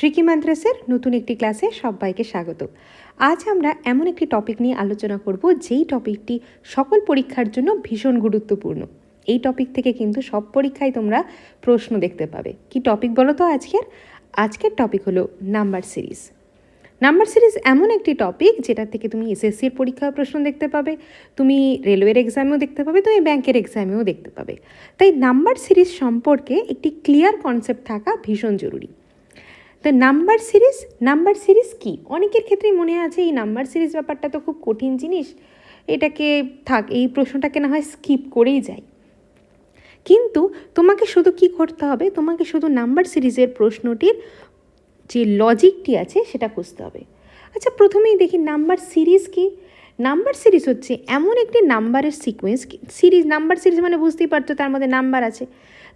Tricky মাদ্রাসের নতুন একটি ক্লাসে সবাইকে স্বাগত। আজ আমরা এমন একটি টপিক নিয়ে আলোচনা করব যেই টপিকটি সকল পরীক্ষার জন্য ভীষণ গুরুত্বপূর্ণ। এই টপিক থেকে কিন্তু সব পরীক্ষায় তোমরা প্রশ্ন দেখতে পাবে। কি টপিক বলো তো আজকের টপিক হলো নাম্বার সিরিজ। নাম্বার সিরিজ এমন একটি টপিক যেটা থেকে তুমি এসএসসির পরীক্ষায় প্রশ্ন দেখতে পাবে, তুমি রেলওয়ের এক্সামেও দেখতে পাবে, তুমি ব্যাংকের এক্সামেও দেখতে পাবে। তাই নাম্বার সিরিজ সম্পর্কে একটি ক্লিয়ার কনসেপ্ট থাকা ভীষণ জরুরি। তো নাম্বার সিরিজ কি? অনেকের ক্ষেত্রেই মনে আছে এই নাম্বার সিরিজ ব্যাপারটা তো খুব কঠিন জিনিস, এটাকে এই প্রশ্নটাকে না হয় স্কিপ করেই যাই। কিন্তু তোমাকে শুধু কি করতে হবে, তোমাকে শুধু নাম্বার সিরিজের প্রশ্নটির যে লজিকটি আছে সেটা খুঁজতে হবে। আচ্ছা, প্রথমেই দেখি নাম্বার সিরিজ কি। নাম্বার সিরিজ হচ্ছে এমন একটি নাম্বারের সিকোয়েন্স। নাম্বার সিরিজ মানে বুঝতেই পারছো তার মধ্যে নাম্বার আছে।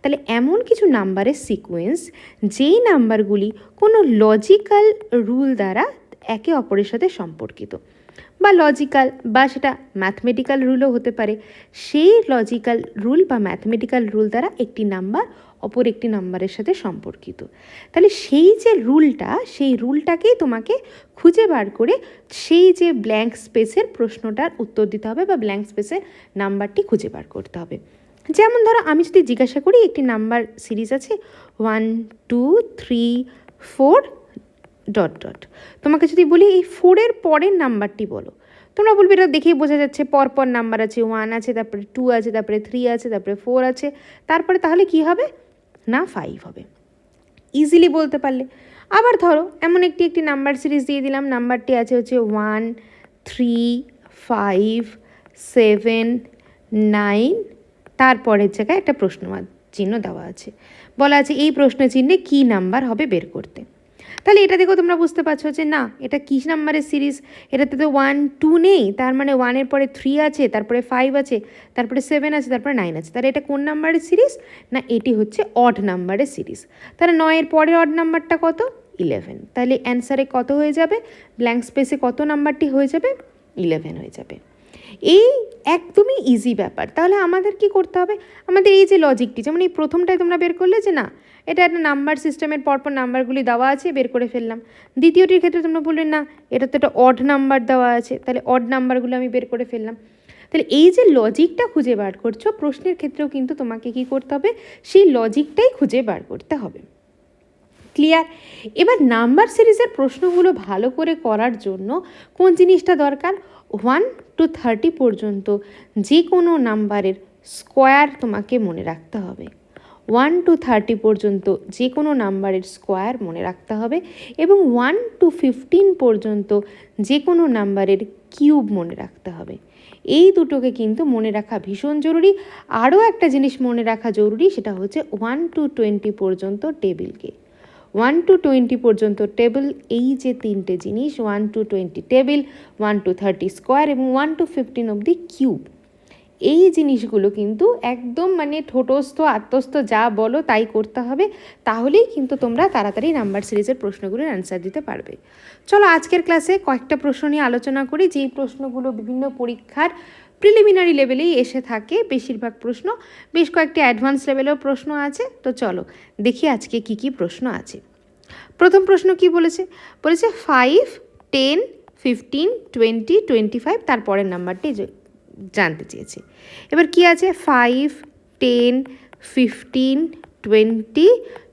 তাহলে এমন কিছু নাম্বারের সিকোয়েন্স যেই নাম্বারগুলি কোনো লজিক্যাল রুল দ্বারা একে অপরের সাথে সম্পর্কিত, বা লজিক্যাল বা সেটা ম্যাথমেটিক্যাল রুলও হতে পারে। সেই লজিক্যাল রুল বা ম্যাথমেটিক্যাল রুল দ্বারা একটি নাম্বার অপর একটি নাম্বারের সাথে সম্পর্কিত। তাহলে সেই যে সেই রুলটাকেই তোমাকে খুঁজে বার করে সেই যে ব্ল্যাঙ্ক স্পেসের প্রশ্নটার উত্তর দিতে হবে বা ব্ল্যাঙ্ক স্পেসের নাম্বারটি খুঁজে বার করতে হবে। যেমন ধরো আমি যদি জিজ্ঞাসা করি একটি নাম্বার সিরিজ আছে 1 2 3 4 ... তোমাকে যদি বলি এই 4-এর পরের নাম্বারটি বলো, তোমরা বলবে এটা দেখেই বোঝা যাচ্ছে পরপর নাম্বার আছে, 1 আছে, তারপরে 2 আছে, তারপরে 3 আছে, তারপরে 4 আছে, তারপরে তাহলে কি হবে না 5 হবে। ইজিলি বলতে পারলে। আবার ধরো এমন একটি নাম্বার সিরিজ দিয়ে দিলাম, নাম্বারটি আছে হচ্ছে 1 3 5 7 9, তারপরের জায়গায় একটা চিহ্ন দেওয়া আছে, বলা আছে এই প্রশ্ন চিহ্নে কী নাম্বার হবে বের করতে। তাহলে এটা দেখো তোমরা বুঝতে পারছো যে না এটা কী নাম্বারের সিরিজ, এটাতে তো 1 2 নেই, তার মানে 1-এর পরে 3 আছে, তারপরে 5 আছে, তারপরে 7 আছে, তারপরে 9 আছে। তাহলে এটা কোন নাম্বারের সিরিজ? না এটি হচ্ছে অড নাম্বারের সিরিজ। তাহলে 9-এর পরের অড নাম্বারটা কত? 11। তাহলে অ্যান্সারে কত হয়ে যাবে, ব্ল্যাঙ্ক স্পেসে কত নাম্বারটি হয়ে যাবে? 11 হয়ে যাবে। এই একদমই ইজি ব্যাপার। তাহলে আমাদের কি করতে হবে, আমাদের এই যে লজিকটি, যেমন এই প্রথমটায় তোমরা বের করলে যে না এটা একটা নাম্বার সিস্টেমের পরপর নাম্বারগুলি দেওয়া আছে, বের করে ফেললাম। দ্বিতীয়টির ক্ষেত্রে তোমরা বললে না এটা তো একটা অড নাম্বার দেওয়া আছে, তাহলে অড নাম্বারগুলো আমি বের করে ফেললাম। তাহলে এই যে লজিকটা খুঁজে বার করছো, প্রশ্নের ক্ষেত্রেও কিন্তু তোমাকে কি করতে হবে, সেই লজিকটাই খুঁজে বার করতে হবে। ক্লিয়ার? এবার নাম্বার সিরিজের প্রশ্নগুলো ভালো করে করার জন্য কোন জিনিসটা দরকার, 1 to 30 পর্যন্ত যে কোনো নাম্বারের স্কোয়ার তোমাকে মনে রাখতে হবে। 1 to 30 পর্যন্ত যে কোনো নাম্বারের স্কোয়ার মনে রাখতে হবে, এবং 1 to 15 পর্যন্ত যে কোনো নাম্বারের কিউব মনে রাখতে হবে। এই দুটোকে কিন্তু মনে রাখা ভীষণ জরুরি। আরও একটা জিনিস মনে রাখা জরুরি, সেটা হচ্ছে 1 to 20 পর্যন্ত টেবিলকে। 1 to 20 পর্যন্ত টেবিল, এই যে তিনটে জিনিস 1 to 20 টেবিল, 1 to 30 স্কোয়ার এবং 1 to 15 অবধি কিউব, এই জিনিসগুলো কিন্তু একদম মানে ঠোঁটস্থ আত্মস্থ যা বলো তাই করতে হবে। তাহলেই কিন্তু তোমরা তাড়াতাড়ি নাম্বার সিরিজের প্রশ্নগুলোর অ্যান্সার দিতে পারবে। চলো আজকের ক্লাসে কয়েকটা প্রশ্ন নিয়ে আলোচনা করি, যেই প্রশ্নগুলো বিভিন্ন পরীক্ষার প্রিলিমিনারি লেভেলেই এসে থাকে বেশিরভাগ প্রশ্ন, বেশ কয়েকটি অ্যাডভান্স লেভেলেও প্রশ্ন আছে। তো চলো দেখি আজকে কি কি প্রশ্ন আছে। প্রথম প্রশ্ন কি বলেছে, 5 10 15 20 25, তারপরের নাম্বারটি জানতে চেয়েছে। এবার কি আছে, 5 10 15 20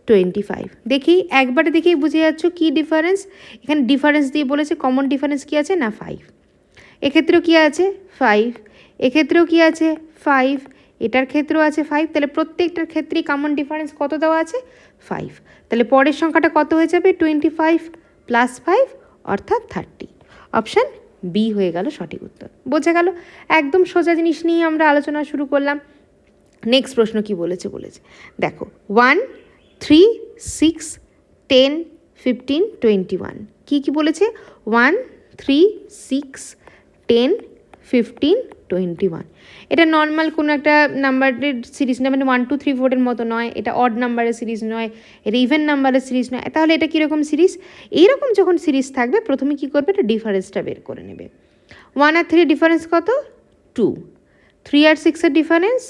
25, দেখি একবারে দেখেই বুঝে যাচ্ছ কি ডিফারেন্স। এখানে ডিফারেন্স দিয়ে বলেছে, কমন ডিফারেন্স কি আছে না 5, এক্ষেত্রেও কি আছে 5, এক্ষেত্রেও কি আছে 5, এটার ক্ষেত্রেও আছে 5। তাহলে প্রত্যেকটার ক্ষেত্রেই কমন ডিফারেন্স কত দেওয়া আছে 5। তাহলে পরের সংখ্যাটা কত হয়ে যাবে, 25 + 5 অর্থাৎ 30। অপশান বি হয়ে গেল সঠিক উত্তর। বোঝা গেল? একদম সোজা জিনিস নিয়ে আমরা আলোচনা শুরু করলাম। নেক্সট প্রশ্ন কি বলেছে দেখো 1 3 6 10 15 21, কি বলেছে 1 3 6 10 15 21। এটা নর্মাল কোনো একটা নাম্বারের সিরিজ না, মানে 1 2 3 4-এর মতো নয়, এটা অড নাম্বারের সিরিজ নয়, এটা ইভেন নাম্বারের সিরিজ নয়। তাহলে এটা কীরকম সিরিজ? এইরকম যখন সিরিজ থাকবে প্রথমে কী করবে, এটা ডিফারেন্সটা বের করে নেবে। 1 আর 3 ডিফারেন্স কত? 2। 3 আর 6-এর ডিফারেন্স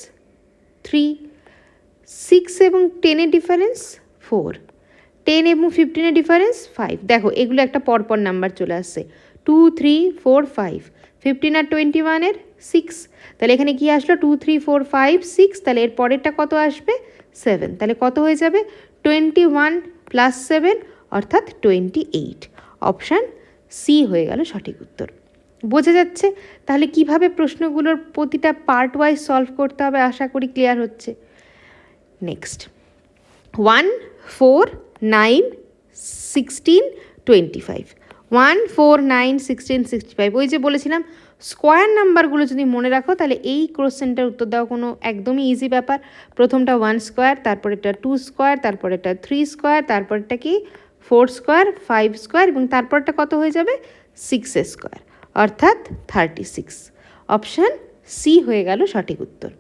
3। 6 এবং 10-এর ডিফারেন্স 4। 10 এবং 15-এর ডিফারেন্স 5। দেখো এগুলো একটা পরপর নাম্বার চলে আসছে, 2 3 4 5, 15 আর 21-এর 6, তাহলে এখানে কি আসলো 2 3 4 5 6, তাহলে এর পরেরটা কত আসবে 7, তাহলে কত হয়ে যাবে 21 প্লাস 7 অর্থাৎ 28। অপশান সি হয়ে গেল সঠিক উত্তর। বোঝা যাচ্ছে তাহলে কিভাবে প্রশ্নগুলোর প্রতিটা পার্ট ওয়াইজ সলভ করতে হবে, আশা করি ক্লিয়ার হচ্ছে। নেক্সট 1 4 9 16 25, 1 4 9 16 65, ওই যে বলেছিলাম স্কোয়ার নাম্বারগুলো যদি মনে রাখো তাহলে এই কোশ্চেনটার উত্তর দেওয়া কোনো একদমই ইজি ব্যাপার। প্রথমটা 1 স্কোয়ার, তারপরেটা 2 স্কোয়ার, তারপরেটা 3 স্কোয়ার, তারপরটা কি 4 স্কোয়ার, 5 স্কোয়ার এবং তারপরটা কত হয়ে যাবে 6 স্কোয়ার অর্থাৎ 36। অপশান সি হয়ে গেল সঠিক উত্তর।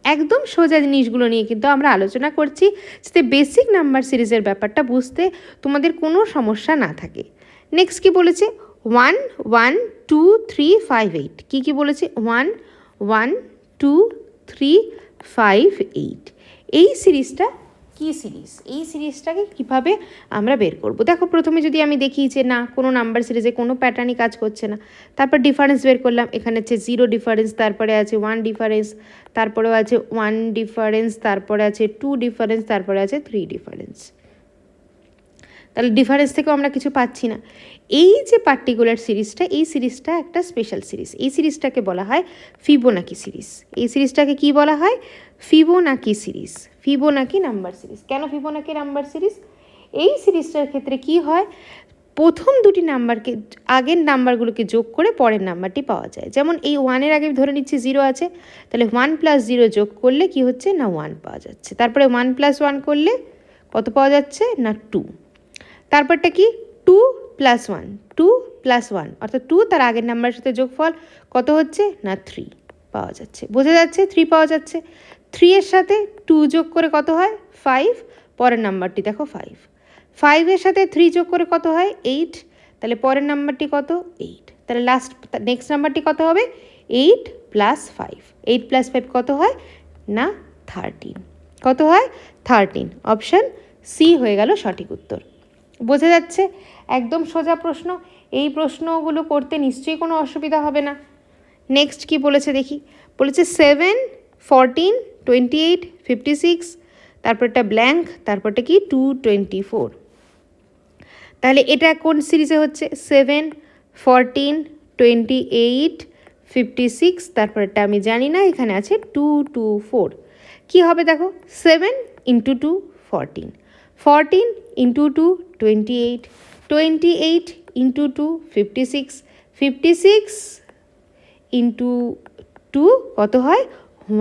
একদম সোজা জিনিসগুলো নিয়ে কিন্তু আমরা আলোচনা করছি যাতে বেসিক নাম্বার সিরিজের ব্যাপারটা বুঝতে তোমাদের কোনো সমস্যা না থাকে। নেক্সট কি বলেছে 1 1 2 3 5 8, কী বলেছে 1 1 2 3 5 8। এই সিরিজটা কী সিরিজ, এই সিরিজটাকে কীভাবে আমরা বের করব? দেখো প্রথমে যদি আমি দেখি যে না কোনো নাম্বার সিরিজে কোনো প্যাটার্নই কাজ করছে না, তারপর ডিফারেন্স বের করলাম, এখানে আছে 0 ডিফারেন্স, তারপরে আছে 1 ডিফারেন্স, তারপরেও আছে 1 ডিফারেন্স, তারপরে আছে 2 ডিফারেন্স, তারপরে আছে 3 ডিফারেন্স। তাহলে ডিফারেন্স থেকেও আমরা কিছু পাচ্ছি না। এই যে পার্টিকুলার সিরিজটা, এই সিরিজটা একটা স্পেশাল সিরিজ, এই সিরিজটাকে বলা হয় ফিবোনাকি সিরিজ। এই সিরিজটাকে কি বলা হয়? Fibonacci series, Fibonacci number series. কেন ফিবোনাকি নাম্বার সিরিজ? এই সিরিজটার ক্ষেত্রে কি হয়, প্রথম দুটি নাম্বারকে আগের নাম্বারগুলোকে যোগ করে পরের নাম্বারটি পাওয়া যায়। যেমন এই 1-এর আগে ধরে নিচ্ছি 0 আছে, তাহলে 1 + 0 যোগ করলে কি হচ্ছে না 1 পাওয়া যাচ্ছে। তারপরে 1 + 1 করলে কত পাওয়া যাচ্ছে না 2। তারপরটা কি 2 + 1, 2 + 1 অর্থাৎ 2 তার আগের নাম্বারের সাথে যোগফল কত হচ্ছে না 3 পাওয়া যাচ্ছে। বোঝা যাচ্ছে 3 পাওয়া যাচ্ছে। 3 এর সাথে 2 যোগ করে কত হয় 5, পরের নাম্বারটি দেখো 5। 5 এর সাথে 3 যোগ করে কত হয় 8, তাহলে পরের নাম্বারটি কত 8, তাহলে নেক্সট নাম্বারটি কত হবে 8 + 5, 8 + 5 কত হয় না 13, কত হয় 13। অপশান সি হয়ে গেল সঠিক উত্তর। বোঝা যাচ্ছে একদম সোজা প্রশ্ন, এই প্রশ্নগুলো করতে নিশ্চয়ই কোনো অসুবিধা হবে না। নেক্সট কি বলেছে দেখি, বলেছে 7 14 28 56, তারপরটা ব্ল্যাঙ্ক, তারপরটা কি 224। তাহলে এটা কোন সিরিজে হচ্ছে 7 14 28 56, তারপরটা আমি জানি না, এখানে আছে 224। কি হবে দেখো 7 × 2 14, 14 × 2 28, 28 × 2 56, 56 × 2 কত হয়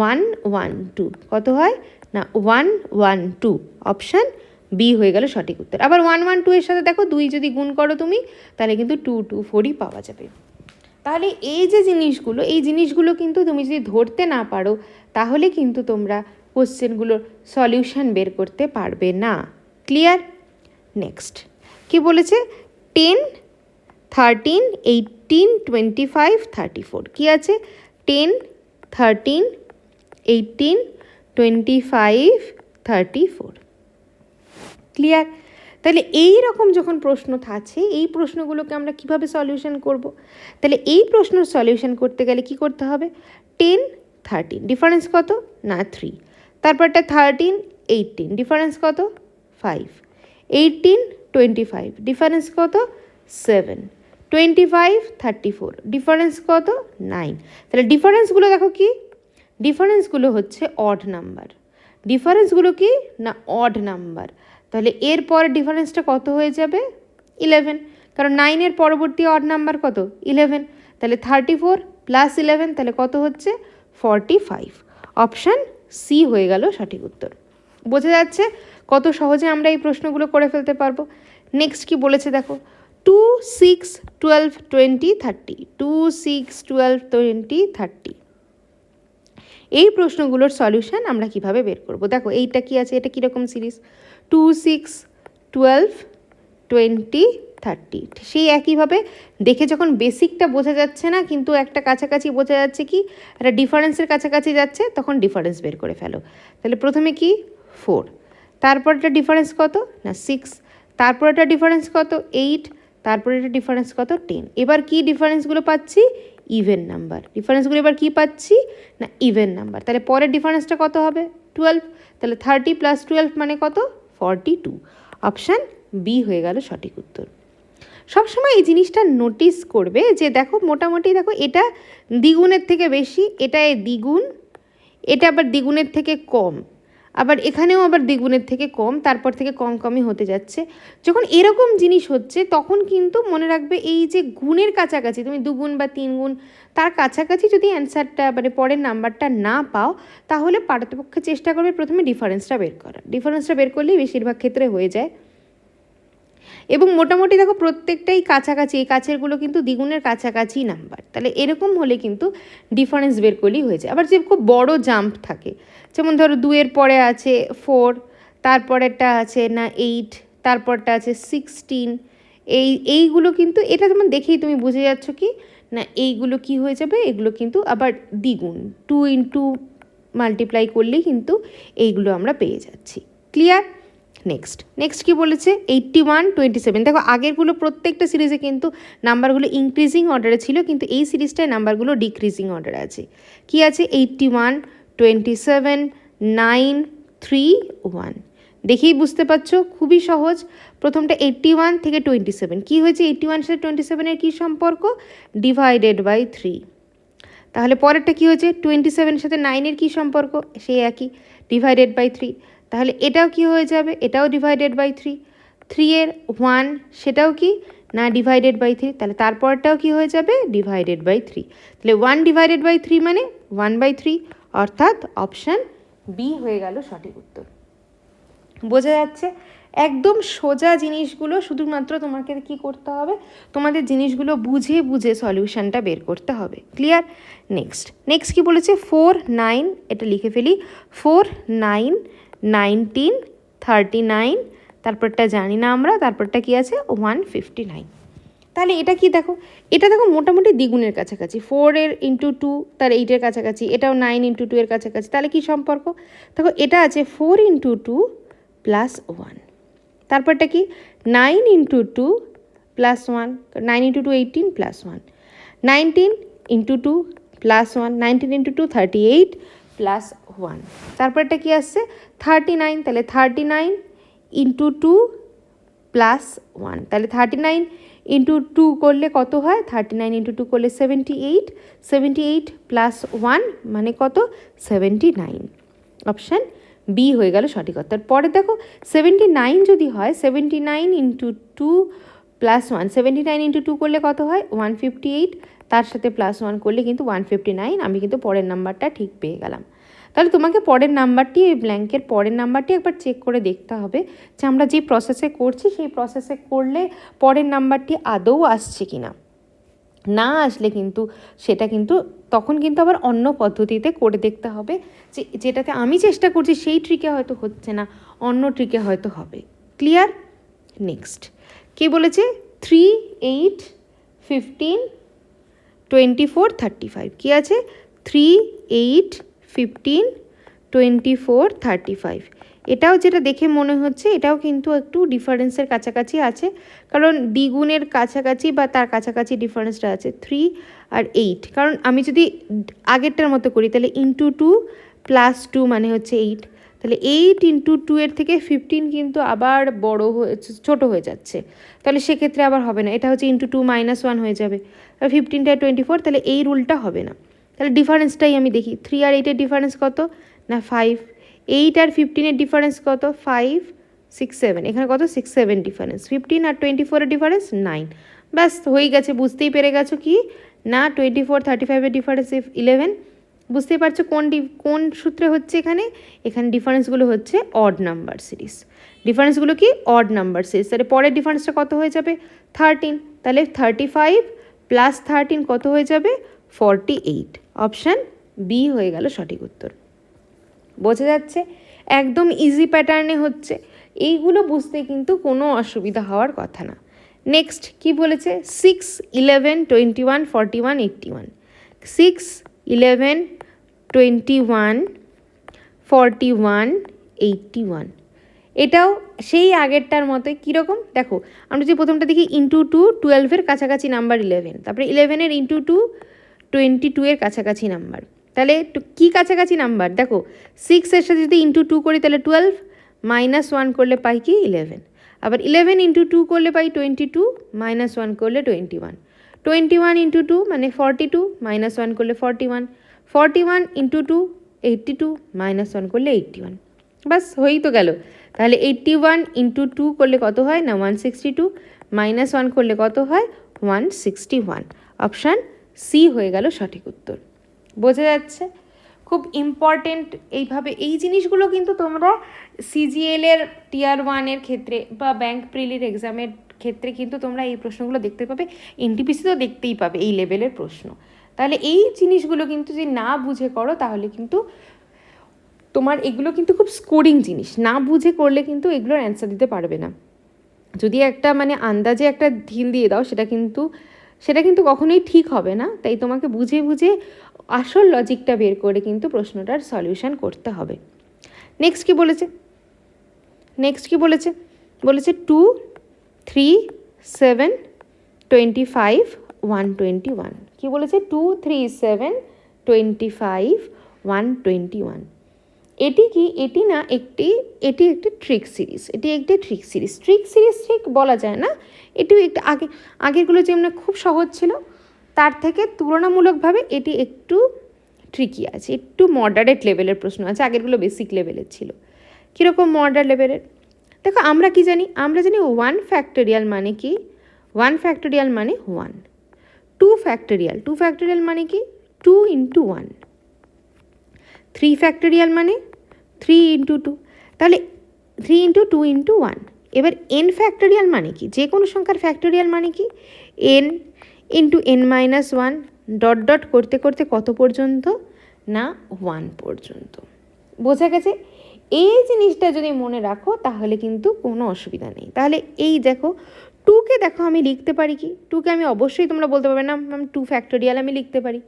112, কত হয় না 112। অপশান বি হয়ে গেল সঠিক উত্তর। আবার 112 এর সাথে দেখো 2 যদি গুণ করো তুমি তাহলে কিন্তু 224ই পাওয়া যাবে। তাহলে এই যে জিনিসগুলো, এই জিনিসগুলো কিন্তু তুমি যদি ধরতে না পারো তাহলে কিন্তু তোমরা কোশ্চেনগুলোর সলিউশন বের করতে পারবে না। ক্লিয়ার? নেক্সট কি বলেছে 10 13 18 25 34, কি আছে 10 13 18 25 34। ক্লিয়ার? তাহলে এই রকম যখন প্রশ্ন থাকছে এই প্রশ্নগুলোকে আমরা কিভাবে সলিউশন করব? তাহলে এই প্রশ্নের সলিউশন করতে গেলে কি করতে হবে 10 13 ডিফারেন্স কত না 3, তারপরটা 13 18 ডিফারেন্স কত 5, 18 25 ডিফারেন্স কত 7, 25 34 ডিফারেন্স কত 9। তাহলে ডিফারেন্সগুলো দেখো কি, ডিফারেন্সগুলো হচ্ছে অড নাম্বার, ডিফারেন্সগুলো কি না অড নাম্বার। তাহলে এর পরে ডিফারেন্সটা কত হয়ে যাবে 11, কারণ 9-এর পরবর্তী অড নাম্বার কত 11, তাহলে 34 + 11 তাহলে কত হচ্ছে 45। অপশান সি হয়ে গেল সঠিক উত্তর। বোঝা যাচ্ছে কত সহজে আমরা এই প্রশ্নগুলো করে ফেলতে পারবো। নেক্সট কি বলেছে দেখো 2 6 12 20 30, 2 6 12 20 30। এই প্রশ্নগুলোর সলিউশন আমরা কিভাবে বের করব? দেখো এইটা কি আছে, এটা কীরকম সিরিজ 2 6 12 20 30, সেই একইভাবে দেখে যখন বেসিকটা বোঝা যাচ্ছে না কিন্তু একটা কাছাকাছি বোঝা যাচ্ছে কি একটা ডিফারেন্সের কাছাকাছি যাচ্ছে তখন ডিফারেন্স বের করে ফেলো। তাহলে প্রথমে কি 4, তারপরটা ডিফারেন্স কত না 6, তারপর একটা ডিফারেন্স কত 8, তারপরে একটা ডিফারেন্স কত 10। এবার কি ডিফারেন্সগুলো পাচ্ছি? Even number. ডিফারেন্সগুলো এবার কি পাচ্ছি? না ইভেন নাম্বার। তাহলে পরের ডিফারেন্সটা কত হবে? 12। তাহলে 30 + 12 মানে কত? 42। অপশান বি হয়ে গেল সঠিক উত্তর। সবসময় এই জিনিসটা নোটিস করবে যে দেখো মোটামুটি দেখো এটা দ্বিগুণের থেকে বেশি, এটা দ্বিগুণ, এটা আবার দ্বিগুণের থেকে কম, আবার এখানেও আবার দ্বিগুণের থেকে কম, তারপর থেকে কম কমই হতে যাচ্ছে। যখন এরকম জিনিস হচ্ছে তখন কিন্তু মনে রাখবে এই যে গুণের কাছাকাছি তুমি 2 গুণ বা 3 গুণ তার কাছাকাছি যদি অ্যান্সারটা মানে পরের নাম্বারটা না পাও, তাহলে পারতপক্ষে চেষ্টা করবে প্রথমে ডিফারেন্সটা বের করা। ডিফারেন্সটা বের করলেই বেশিরভাগ ক্ষেত্রে হয়ে যায়। এবং মোটামুটি দেখো প্রত্যেকটাই কাছাকাছি, এই কাছেরগুলো কিন্তু দ্বিগুণের কাছাকাছি নাম্বার। তাহলে এরকম হলে কিন্তু ডিফারেন্স বের করলেই হয়ে যায়। আবার যে খুব বড় জাম্প থাকে, যেমন ধরো 2-এর পরে আছে 4, তারপরেরটা আছে না 8, তারপরটা আছে 16, এইগুলো কিন্তু এটা যেমন দেখেই তুমি বুঝে যাচ্ছ কি না এইগুলো কি হয়ে যাবে, এগুলো কিন্তু আবার দ্বিগুণ, 2 ইন্টু মাল্টিপ্লাই করলেই কিন্তু এইগুলো আমরা পেয়ে যাচ্ছি। ক্লিয়ার? নেক্সট কি বলেছে? 81, 27। দেখো আগেরগুলো প্রত্যেকটা সিরিজে কিন্তু নাম্বারগুলো ইনক্রিজিং অর্ডারে ছিল, কিন্তু এই সিরিজটায় নাম্বারগুলো ডিক্রিজিং অর্ডারে আছে। কি আছে? 81, 27, 9, 3, 1। দেখেই বুঝতে পারছো খুবই সহজ। প্রথমটা 81 থেকে 27, কি হয়েছে? 81 সাথে 27-এর কী সম্পর্ক? Divided by 3। তাহলে পরেরটা কী হয়েছে? 27 সাথে 9-এর কী সম্পর্ক? সেই একই, ডিভাইডেড বাই 3। তাহলে এটাও কি হয়ে যাবে? এটাও ডিভাইডেড বাই 3। 3-এর 1 সেটাও কি না ডিভাইডেড বাই 3। তাহলে তারপরটাও কি হয়ে যাবে? Divided by 3। তাহলে 1 ডিভাইডেড বাই 3 মানে 1/3, অর্থাৎ অপশান বি হয়ে গেল সঠিক উত্তর। বোঝা যাচ্ছে? একদম সোজা জিনিসগুলো, শুধুমাত্র তোমাকে কি করতে হবে? তোমাদের জিনিসগুলো বুঝে বুঝে সলিউশনটা বের করতে হবে। ক্লিয়ার? নেক্সট কি বলেছে? 4, 9, এটা লিখে ফেলি। 4, 9, 19, 39, তারপরটা জানি না আমরা, তারপরটা কি আছে? 159। তাহলে এটা কি দেখো, এটা দেখো মোটামুটি দ্বিগুণের কাছাকাছি। 4-এর ইন্টু 2 তার 8-এর কাছাকাছি, এটাও 9 ইন্টু 2-এর কাছাকাছি। তাহলে কি সম্পর্ক? দেখো এটা আছে 4 ইন্টু 2 প্লাস 1। তারপরটা কি? 9 into 2 plus 1, 9 into 2 18 plus 1, 19 into 2 plus 1, 19 into 2 38 plus 1। তারপরটা কি আসছে? 39। তাহলে 39 ইন্টু 2 প্লাস 1। তাহলে 39 ইন্টু 2 করলে কত হয়? 39 ইন্টু 2 করলে 78, 78 প্লাস 1 মানে কত? 79। অপশান বি হয়ে গেল সঠিক উত্তর। পরে দেখো 79 যদি হয়, 79 ইন্টু 2 প্লাস 1, 79 ইন্টু 2 করলে কত হয়? 158, তার সাথে প্লাস 1 করলে কিন্তু 159। আমি কিন্তু পরের নাম্বারটা ঠিক পেয়ে গেলাম। তাহলে তোমাকে পরের নাম্বারটি, এই ব্ল্যাঙ্কের পরের নাম্বারটি একবার চেক করে দেখতে হবে যে আমরা যে প্রসেসে করছি সেই প্রসেসে করলে পরের নাম্বারটি আদৌ আসছে কি না। না আসলে কিন্তু সেটা কিন্তু তখন কিন্তু আবার অন্য পদ্ধতিতে করে দেখতে হবে, যে যেটাতে আমি চেষ্টা করছি সেই ট্রিকে হয়তো হচ্ছে না, অন্য ট্রিকে হয়তো হবে। ক্লিয়ার? নেক্সট কী বলেছে? 3, 8, 15, 24, 35। কী আছে? 3, 8, 15, 24, 35। এটাও যেটা দেখে মনে হচ্ছে এটাও কিন্তু একটু ডিফারেন্সের কাছাকাছি আছে, কারণ দ্বিগুণের কাছাকাছি বা তার কাছাকাছি ডিফারেন্সটা আছে 3 আর 8। কারণ আমি যদি আগেরটার মতো করি তাহলে ইন্টু 2 প্লাস 2 মানে হচ্ছে 8। তাহলে 8 ইন্টু 2-এর থেকে 15 কিন্তু আবার বড় হয়ে ছোটো হয়ে যাচ্ছে, তাহলে সেক্ষেত্রে আবার হবে না। এটা হচ্ছে ইন্টু 2 -1 হয়ে যাবে। 15টায় 24, তাহলে এই রুলটা হবে না। তাহলে ডিফারেন্সটাই আমি দেখি। 3 আর 8-এর ডিফারেন্স কত? না 5। 8 আর 15-এর ডিফারেন্স কত? 5, 6, 7। এখানে কত? 6, 7 ডিফারেন্স। 15 আর 24-এর ডিফারেন্স 9। ব্যাস হয়ে গেছে, বুঝতেই পেরে গেছো কি না 24, 35-এর ডিফারেন্স 11। বুঝতেই পারছো কোন সূত্রে হচ্ছে এখানে ডিফারেন্সগুলো হচ্ছে অড নাম্বার সিরিজ। ডিফারেন্সগুলো কি? Odd number series. তাহলে পরের ডিফারেন্সটা কত হয়ে যাবে? 13। তাহলে 35 প্লাস 13 কত হয়ে যাবে? 48। অপশান বি হয়ে গেল সঠিক উত্তর। বোঝা যাচ্ছে? একদম ইজি প্যাটার্নে হচ্ছে, এইগুলো বুঝতে কিন্তু কোনো অসুবিধা হওয়ার কথা না। নেক্সট কি বলেছে? 6, 11, 21, 41, 81। 6, 11, 21, 41, 81। এটাও সেই আগেরটার মতোই। কীরকম দেখো, আমরা যদি প্রথমটা দেখি ইন্টু টু, 12-এর কাছাকাছি নাম্বার 11, তারপরে 11-এর ইন্টু টু 22-এর কাছাকাছি নাম্বার। তাহলে কী কাছাকাছি নাম্বার দেখো, 6-এর সাথে যদি ইন্টু টু করি তাহলে 12, -1 করলে পাই কি 11, আবার 11 ইন্টু টু করলে পাই 22, -1 করলে 21, 21 ইন্টু টু মানে 42, -1 করলে 41, 41 ইন্টু টু 82, -1 করলে 81। বাস হয়েই তো গেল। তাহলে 81 ইন্টু টু করলে কত হয় না 162, -1 করলে কত হয় 161। অপশান সি হয়ে গেল সঠিক উত্তর। বোঝা যাচ্ছে? খুব ইম্পর্টেন্ট। এইভাবে এই জিনিসগুলো কিন্তু তোমরা সিজিএলের টিয়ার 1-এর ক্ষেত্রে বা ব্যাংক প্রিলির এক্সামের ক্ষেত্রে কিন্তু তোমরা এই প্রশ্নগুলো দেখতে পাবে, এনটিপিসি তো দেখতেই পাবে এই লেভেলের প্রশ্ন। তাহলে এই জিনিসগুলো কিন্তু যদি না বুঝে করো তাহলে কিন্তু তোমার এগুলো কিন্তু খুব স্কোরিং জিনিস, না বুঝে করলে কিন্তু এগুলোর অ্যান্সার দিতে পারবে না। যদি একটা মানে আন্দাজে একটা ঢিল দিয়ে দাও সেটা কিন্তু কখনোই ঠিক হবে না। তাই তোমাকে বুঝে বুঝে আসল লজিকটা বের করে কিন্তু প্রশ্নটার সলিউশন করতে হবে। নেক্সট কি বলেছে বলেছে 2, 3, 7, 25, 121। কি বলেছে 2, 3, 7, 25, 121। এটি কি, এটি একটি ট্রিক সিরিজ, ট্রিক সিরিজ ঠিক বলা যায় না, এটি একটু আগেরগুলো যেমন খুব সহজ ছিল তার থেকে তুলনামূলকভাবে এটি একটু ট্রিকি আছে, একটু মডারেট লেভেলের প্রশ্ন আছে, আগেরগুলো বেসিক লেভেলের ছিল। কীরকম মডারেট লেভেলের দেখো, আমরা জানি 1 ফ্যাক্টোরিয়াল মানে কি, 1 ফ্যাক্টোরিয়াল মানে 1, 2 ফ্যাক্টোরিয়াল মানে কি 2 ইন্টু 1, 3 ফ্যাক্টোরিয়াল মানে 3 ইন্টু 2, তাহলে 3 ইন্টু 2 ইন্টু 1। এবার n ফ্যাক্টোরিয়াল মানে কি, যে কোনো সংখ্যার ফ্যাক্টোরিয়াল মানে কি n into n-1, dot dot করতে করতে কত পর্যন্ত না 1 পর্যন্ত। বোঝা গেছে? এই জিনিসটা যদি মনে রাখো তাহলে কিন্তু কোনো অসুবিধা নেই। তাহলে এই দেখো 2কে দেখো আমি লিখতে পারি কি, 2কে আমি অবশ্যই তোমরা বলতে পারবে না ম্যাম 2 ফ্যাক্টোরিয়াল আমি লিখতে পারি।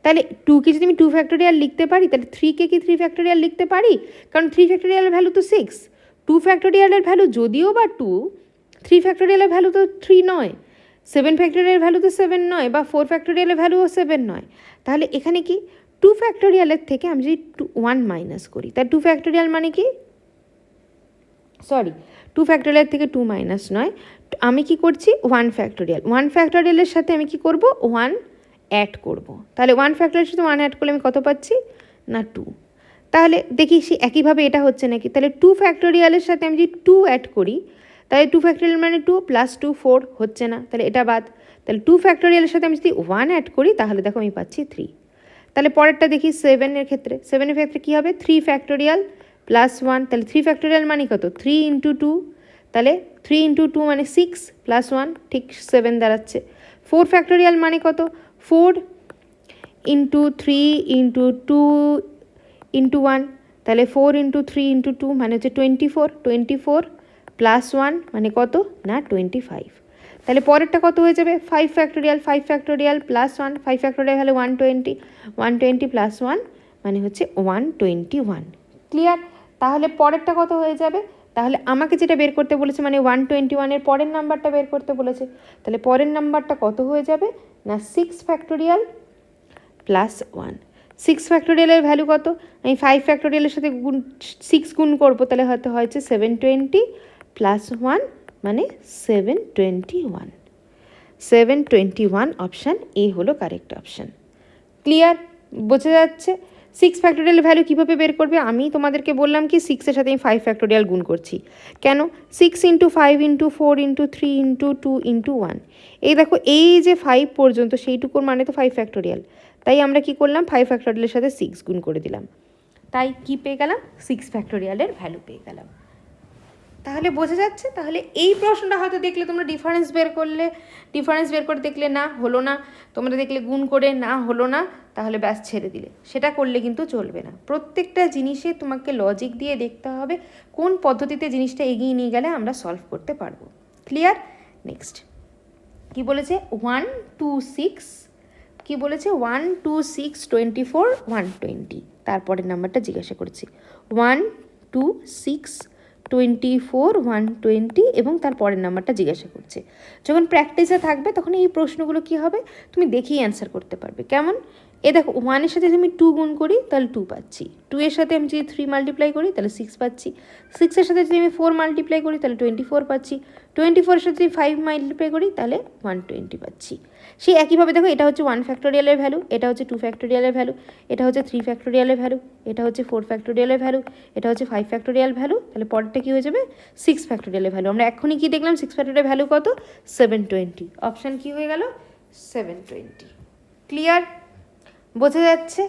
তাহলে 2কে যদি আমি 2 ফ্যাক্টোরিয়াল লিখতে পারি তাহলে 3কে কি 3 ফ্যাক্টোরিয়াল লিখতে পারি, কারণ 3 ফ্যাক্টোরিয়ালের ভ্যালু তো 6, 2 ফ্যাক্টোরিয়ালের ভ্যালু যদিও বা 2, 3 ফ্যাক্টোরিয়ালের ভ্যালু তো 3 নয়, 7 ফ্যাক্টোরিয়ালের ভ্যালু তো 7 নয়, বা 4 ফ্যাক্টোরিয়ালের ভ্যালুও 7 নয়। তাহলে এখানে কি 2 ফ্যাক্টোরিয়ালের থেকে আমি যদি 1 মাইনাস করি, তার 2 ফ্যাক্টোরিয়াল মানে কি 2 ফ্যাক্টোরিয়াল থেকে 2 মাইনাস নয়, আমি কি করছি 1 ফ্যাক্টোরিয়ালের সাথে আমি কি করব 1 অ্যাড করব। তাহলে 1 ফ্যাক্টোরিয়ালের সাথে 1 অ্যাড করলে আমি কত পাচ্ছি না 2। তাহলে দেখি সে একইভাবে এটা হচ্ছে নাকি, তাহলে 2 ফ্যাক্টোরিয়ালের সাথে আমি যদি 2 অ্যাড করি তাহলে 2 ফ্যাক্টোরিয়াল মানে 2 প্লাস 2 4 হচ্ছে না, তাহলে এটা বাদ। তাহলে 2 ফ্যাক্টোরিয়ালের সাথে আমি যদি 1 অ্যাড করি তাহলে দেখো আমি পাচ্ছি 3। তাহলে পরেরটা দেখি 7-এর ক্ষেত্রে কী হবে 3 ফ্যাক্টোরিয়াল প্লাস 1, তাহলে 3 ফ্যাক্টোরিয়াল মানে কত 3 ইন্টু 2, তাহলে 3 ইন্টু 2 মানে 6 প্লাস 1 ঠিক 7 দাঁড়াচ্ছে। 4 ফ্যাক্টোরিয়াল মানে কত 4 ইন্টু 3 ইন্টু 2 ইন্টু 1, তাহলে 4 ইন্টু 3 ইন্টু 2 মানে হচ্ছে 24 প্লাস 1 মানে কত না 25। তাহলে পরেরটা কত হয়ে যাবে 5 ফ্যাক্টোরিয়াল প্লাস 1, 5 ফ্যাক্টোরিয়াল হলে 120 প্লাস 1 মানে হচ্ছে 121। ক্লিয়ার? তাহলে পরেরটা কত হয়ে যাবে, তাহলে আমাকে যেটা বের করতে বলেছে মানে 121-এর পরের নাম্বারটা বের করতে বলেছে, তাহলে পরের নাম্বারটা কত হয়ে যাবে না 6 ফ্যাক্টোরিয়াল প্লাস 1। 6 ফ্যাক্টোরিয়ালের ভ্যালু কত, আমি 5 ফ্যাক্টোরিয়ালের সাথে 6 গুণ করবো, তাহলে হয়তো হয়েছে 720 প্লাস 1 মানে 721। অপশান এ হলো কারেক্ট অপশান। ক্লিয়ার? বোঝা যাচ্ছে? 6 ফ্যাক্টোরিয়াল ভ্যালু কীভাবে বের করবে, আমি তোমাদেরকে বললাম কি 6-এর সাথে আমি 5 ফ্যাক্টোরিয়াল গুণ করছি। কেন 6 into 5 into 4 into 3 into 2 into 1, এই দেখো এই যে 5 পর্যন্ত সেইটুকুর মানে তো 5 ফ্যাক্টোরিয়াল, তাই আমরা কি করলাম 5 ফ্যাক্টোরিয়ালের সাথে 6 গুণ করে দিলাম, তাই কি পেয়ে গেলাম 6 ফ্যাক্টোরিয়ালের ভ্যালু পেয়ে গেলাম। তাহলে বোঝা যাচ্ছে? তাহলে এই প্রশ্নটা হয়তো দেখলে তোমরা ডিফারেন্স বের করে দেখলে না হলো না, তোমরা দেখলে গুণ করে না হলো না, তাহলে ব্যাস ছেড়ে দিলে, সেটা করলে কিন্তু চলবে না। প্রত্যেকটা জিনিসে তোমাকে লজিক দিয়ে দেখতে হবে কোন পদ্ধতিতে জিনিসটা এগিয়ে নিয়ে গেলে আমরা সলভ করতে পারবো। ক্লিয়ার? নেক্সট কি বলেছে 1 2 6, কি বলেছে 1 2 6 24 120, তারপরের নাম্বারটা জিজ্ঞাসা করেছি 1 2 6 24, 120 এবং তার পরের নাম্বারটা জিজ্ঞাসা করছে। যখন প্র্যাকটিসে থাকবে তখন এই প্রশ্নগুলো কী হবে, তুমি দেখেই অ্যান্সার করতে পারবে। কেমন, এ দেখো 1-এর সাথে যদি আমি 2 গুণ করি তাহলে 2 পাচ্ছি, 2-এর সাথে আমি যদি 3 মাল্টিপ্লাই করি তাহলে 6 পাচ্ছি, 6-এর সাথে যদি আমি 4 মাল্টিপ্লাই করি তাহলে 24 পাচ্ছি, 24-এর সাথে যদি 5 মাল্টিপ্লাই করি তাহলে 120 পাচ্ছি। সেই একইভাবে দেখো এটা হচ্ছে 1 ফ্যাক্টোরিয়ালের ভ্যালু, এটা হচ্ছে 2 ফ্যাক্টোরিয়ালের ভ্যালু, এটা হচ্ছে 3 ফ্যাক্টোরিয়ালের ভ্যালু, এটা হচ্ছে 4 ফ্যাক্টোরিয়ালের ভ্যালু, এটা হচ্ছে 5 ফ্যাক্টোরিয়াল ভ্যালু, তাহলে পরেরটা কী হয়ে যাবে 6 ফ্যাক্টোরিয়ালের ভ্যালু। আমরা এখনই কি দেখলাম 6 ফ্যাক্টোরিয়াল ভ্যালু কত, 720। অপশান কি হয়ে গেল 720। ক্লিয়ার, বোঝা যাচ্ছে?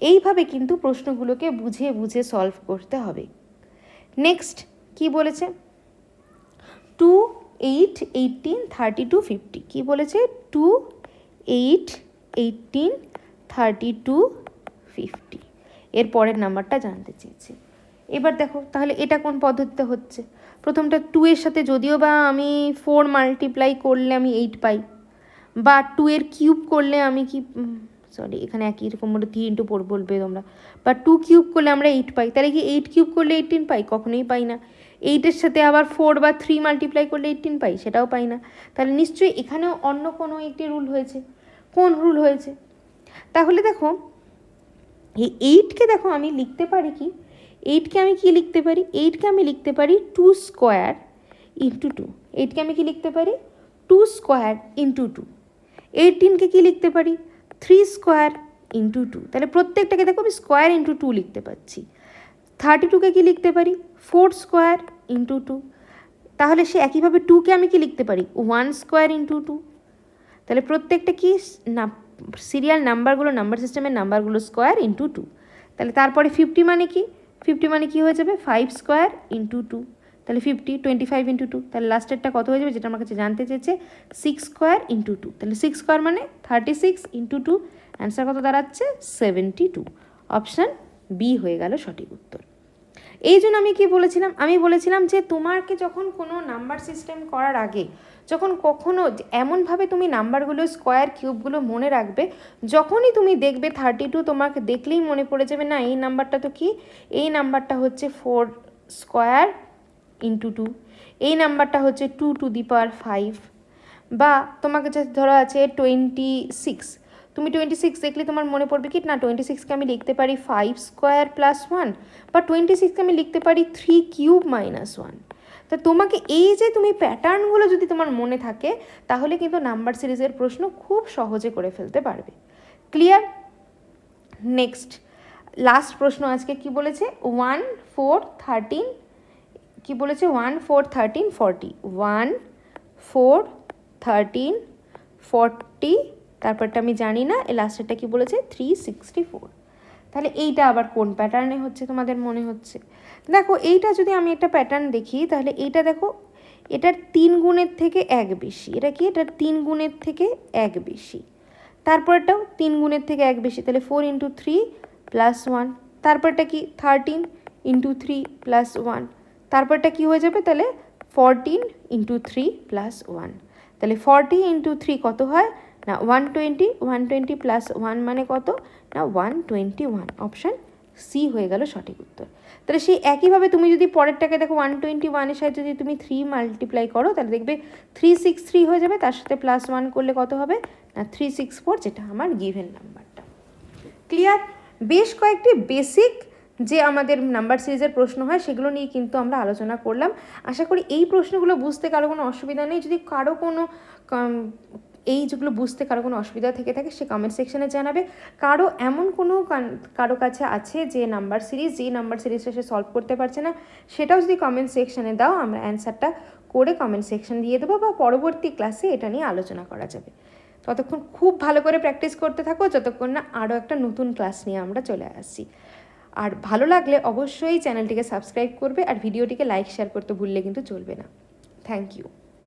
এইভাবে কিন্তু প্রশ্নগুলোকে বুঝে বুঝে সলভ করতে হবে। নেক্সট কি বলেছে, 2, 8, 18, 32, 50 কি বলেছে, 2, 8, 18, 32, 50 এর পরের নাম্বারটা জানতে চেয়েছে। এবার দেখো তাহলে এটা কোন পদ্ধতিতে হচ্ছে, প্রথমটা 2 এর সাথে যদিও বা আমি 4 মাল্টিপ্লাই করলে আমি 8 পাই, বা 2 এর কিউব করলে আমি কি সরি এখানে একই রকম 3 ইন্টু 4 বলবে তোমরা, বা 2 কিউব করলে আমরা 8 পাই, তাহলে কি 8 কিউব করলে 18 পাই, কখনোই পাই না। 8-এর সাথে আবার 4 বা 3 মাল্টিপ্লাই করলে 18 পাই, সেটাও পাই না। তাহলে নিশ্চয়ই এখানেও অন্য কোনো একটি রুল হয়েছে। কোন রুল হয়েছে, তাহলে দেখো এই 8কে দেখো আমি লিখতে পারি কি, 8কে আমি কি লিখতে পারি, 8কে আমি লিখতে পারি 2 স্কোয়ার ইন্টু 2, 8কে আমি কি লিখতে পারি 2 স্কোয়ার ইন্টু 2, 18কে কি লিখতে পারি 3 স্কোয়ার ইন্টু 2, তাহলে প্রত্যেকটাকে দেখো আমি স্কোয়ার ইন্টু 2 লিখতে পারছি। 32কে কি লিখতে পারি 4 স্কোয়ার ইন্টু 2, তাহলে সে একইভাবে 2কে আমি কি লিখতে পারি 1 স্কোয়ার ইন্টু 2, তাহলে প্রত্যেকটা কি না সিরিয়াল নাম্বারগুলো, নাম্বার সিস্টেমের নাম্বারগুলো স্কোয়ার ইন্টু 2, তাহলে তারপরে 50 মানে কি, 50 মানে কি হয়ে যাবে 5 স্কোয়ার ইন্টু 2, তাহলে 50, 25 ইন্টু 2, তাহলে লাস্টেরটা কত হয়ে যাবে যেটা আমার কাছে জানতে চেয়েছে 6 স্কোয়ার ইন্টু 2, তাহলে 6 স্কোয়ার মানে 36 ইন্টু 2, অ্যান্সার কত দাঁড়াচ্ছে 72। অপশান বি হয়ে গেল সঠিক উত্তর। এই জন্য আমি কি বলেছিলাম, আমি বলেছিলাম যে তোমাকে যখন কোনো নাম্বার সিস্টেম করার আগে যখন কখনো এমনভাবে তুমি নাম্বারগুলো স্কোয়ার কিউবগুলো মনে রাখবে, যখনই তুমি দেখবে 32 তোমাকে দেখলেই মনে পড়ে যাবে না এই নাম্বারটা তো কি, এই নাম্বারটা হচ্ছে 4 স্কোয়ার ইন্টু 2, এই নাম্বারটা হচ্ছে 2 টু দি পাওয়ার 5, বা তোমাকে যে ধরো আছে 26, তুমি 26 দেখলে তোমার মনে পড়বে কি না 26কে আমি লিখতে পারি 5 স্কোয়ার প্লাস 1, বা 26কে আমি লিখতে পারি 3 কিউব মাইনাস 1। তা তোমাকে এই যে তুমি প্যাটার্নগুলো যদি তোমার মনে থাকে তাহলে কিন্তু নাম্বার সিরিজের প্রশ্ন খুব সহজে করে ফেলতে পারবে। ক্লিয়ার, নেক্সট লাস্ট প্রশ্ন আজকে কি বলেছে 1, 4, 13 কি বলেছে 1, 4, 13, 40, 1, 4, 13, 40, তারপরটা আমি জানি না, এই লাস্টেরটা কি বলেছে 364। তাহলে এইটা আবার কোন প্যাটার্নে হচ্ছে তোমাদের মনে হচ্ছে, দেখো এইটা যদি আমি একটা প্যাটার্ন দেখি তাহলে এইটা দেখো এটার 3 গুণের থেকে 1 বেশি, এটা কি এটার 3 গুণের থেকে 1 বেশি, তারপরটাও 3 গুণের থেকে 1 বেশি, তাহলে 4 ইন্টু 3 প্লাস 1, তারপরটা কি 13 ইন্টু 3 প্লাস 1, তারপরটা কি হয়ে যাবে তাহলে 14 ইন্টু 3 প্লাস 1, তাহলে 40 ইন্টু 3 কত হয় না 120, 120 প্লাস 1 মানে কত না 121। অপশান সি হয়ে গেল সঠিক উত্তর। তাহলে সেই একইভাবে তুমি যদি পরেরটাকে দেখো 121-এর সাথে যদি তুমি 3 মাল্টিপ্লাই করো তাহলে দেখবে 363 হয়ে যাবে, তার সাথে প্লাস 1 করলে কত হবে না 364, যেটা আমার গিভেন নাম্বারটা। ক্লিয়ার, বেশ কয়েকটি বেসিক যে আমাদের নাম্বার সিরিজের প্রশ্ন হয় সেগুলো নিয়ে কিন্তু আমরা আলোচনা করলাম। আশা করি এই প্রশ্নগুলো বুঝতে কারো কোনো অসুবিধা নেই। যদি কারো কোনো এই যেগুলো বুঝতে কারো কোনো অসুবিধা থেকে থাকে সে কমেন্ট সেকশানে জানাবে। কারো এমন কোনো কারো কাছে আছে যে নাম্বার সিরিজ, যেই নাম্বার সিরিজটা সে সলভ করতে পারছে না, সেটাও যদি কমেন্ট সেকশানে দাও আমরা অ্যান্সারটা করে কমেন্ট সেকশন দিয়ে দেবো, বা পরবর্তী ক্লাসে এটা নিয়ে আলোচনা করা যাবে। ততক্ষণ খুব ভালো করে প্র্যাকটিস করতে থাকো যতক্ষণ না আরও একটা নতুন ক্লাস নিয়ে আমরা চলে আসছি। আর ভালো লাগলে অবশ্যই চ্যানেলটিকে সাবস্ক্রাইব করবে, আর ভিডিওটিকে লাইক শেয়ার করতে ভুললে কিন্তু চলবে না। Thank you.